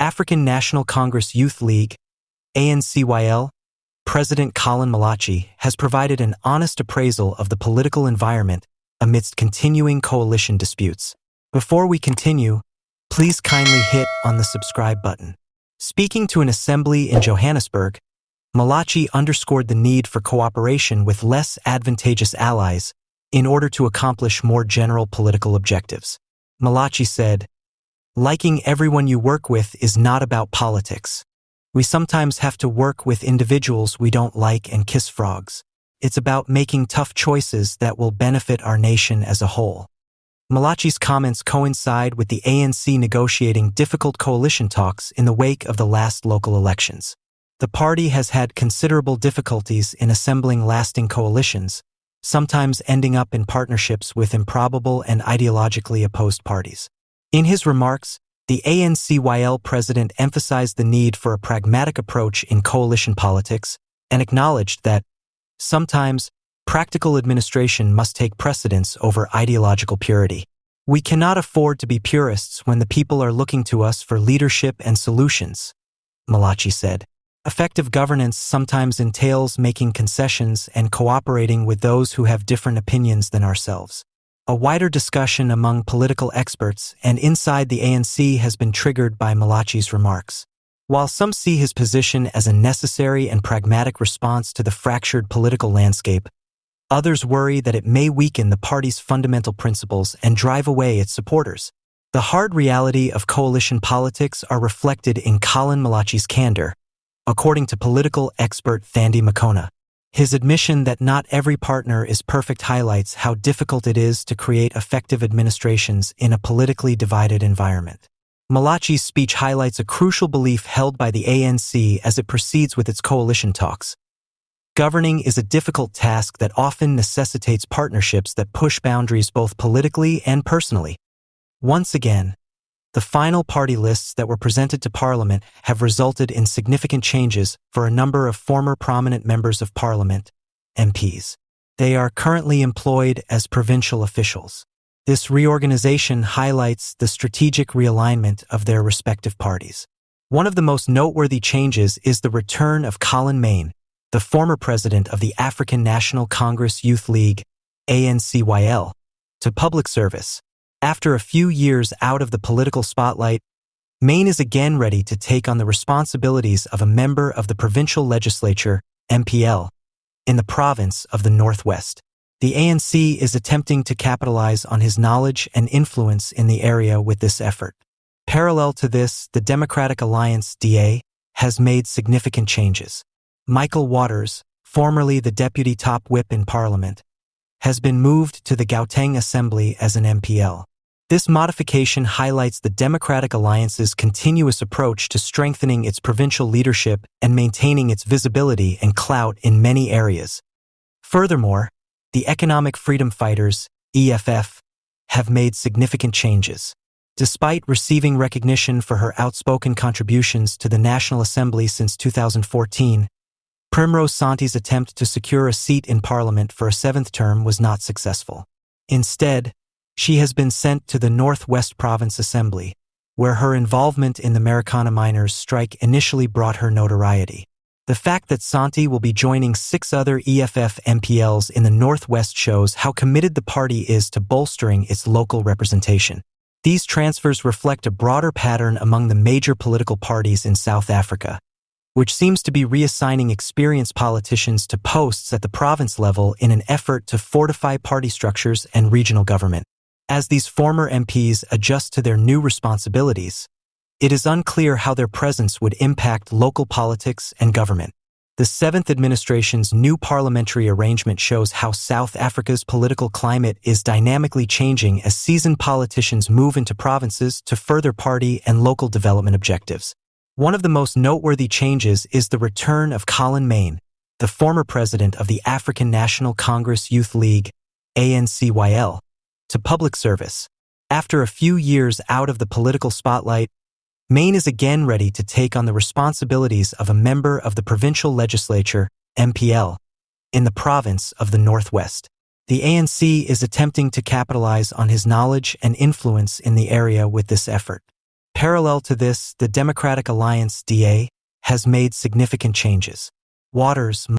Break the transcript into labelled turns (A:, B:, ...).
A: African National Congress Youth League, ANCYL, President Collen Malatji has provided an honest appraisal of the political environment amidst continuing coalition disputes. Before we continue, please kindly hit on the subscribe button. Speaking to an assembly in Johannesburg, Malatji underscored the need for cooperation with less advantageous allies in order to accomplish more general political objectives. Malatji said, "Liking everyone you work with is not about politics. We sometimes have to work with individuals we don't like and kiss frogs. It's about making tough choices that will benefit our nation as a whole." Malatji's comments coincide with the ANC negotiating difficult coalition talks in the wake of the last local elections. The party has had considerable difficulties in assembling lasting coalitions, sometimes ending up in partnerships with improbable and ideologically opposed parties. In his remarks, the ANCYL president emphasized the need for a pragmatic approach in coalition politics and acknowledged that, sometimes, practical administration must take precedence over ideological purity. "We cannot afford to be purists when the people are looking to us for leadership and solutions," Malatji said. "Effective governance sometimes entails making concessions and cooperating with those who have different opinions than ourselves." A wider discussion among political experts and inside the ANC has been triggered by Malatji's remarks. While some see his position as a necessary and pragmatic response to the fractured political landscape, others worry that it may weaken the party's fundamental principles and drive away its supporters. The hard reality of coalition politics are reflected in Collen Malatji's candor, according to political expert Thandi Makona. His admission that not every partner is perfect highlights how difficult it is to create effective administrations in a politically divided environment. Malatji's speech highlights a crucial belief held by the ANC as it proceeds with its coalition talks. Governing is a difficult task that often necessitates partnerships that push boundaries both politically and personally. Once again, the final party lists that were presented to Parliament have resulted in significant changes for a number of former prominent members of Parliament, MPs. They are currently employed as provincial officials. This reorganization highlights the strategic realignment of their respective parties. One of the most noteworthy changes is the return of Collen Maine, the former president of the African National Congress Youth League, ANCYL, to public service. After a few years out of the political spotlight, Maine is again ready to take on the responsibilities of a member of the Provincial Legislature, MPL, in the province of the Northwest. The ANC is attempting to capitalize on his knowledge and influence in the area with this effort. Parallel to this, the Democratic Alliance, DA, has made significant changes. Michael Waters, formerly the deputy top whip in Parliament, has been moved to the Gauteng Assembly as an MPL. This modification highlights the Democratic Alliance's continuous approach to strengthening its provincial leadership and maintaining its visibility and clout in many areas. Furthermore, the Economic Freedom Fighters, EFF, have made significant changes. Despite receiving recognition for her outspoken contributions to the National Assembly since 2014, Primrose Sonti's attempt to secure a seat in Parliament for a seventh term was not successful. Instead, she has been sent to the Northwest Province Assembly, where her involvement in the Marikana miners' strike initially brought her notoriety. The fact that Sonti will be joining 6 other EFF MPLs in the Northwest shows how committed the party is to bolstering its local representation. These transfers reflect a broader pattern among the major political parties in South Africa, which seems to be reassigning experienced politicians to posts at the province level in an effort to fortify party structures and regional government. As these former MPs adjust to their new responsibilities, it is unclear how their presence would impact local politics and government. The 7th administration's new parliamentary arrangement shows how South Africa's political climate is dynamically changing as seasoned politicians move into provinces to further party and local development objectives. One of the most noteworthy changes is the return of Collen Maine, the former president of the African National Congress Youth League, ANCYL, to public service. After a few years out of the political spotlight, Maine is again ready to take on the responsibilities of a member of the Provincial Legislature, MPL, in the province of the Northwest. The ANC is attempting to capitalize on his knowledge and influence in the area with this effort. Parallel to this, the Democratic Alliance DA has made significant changes. Waters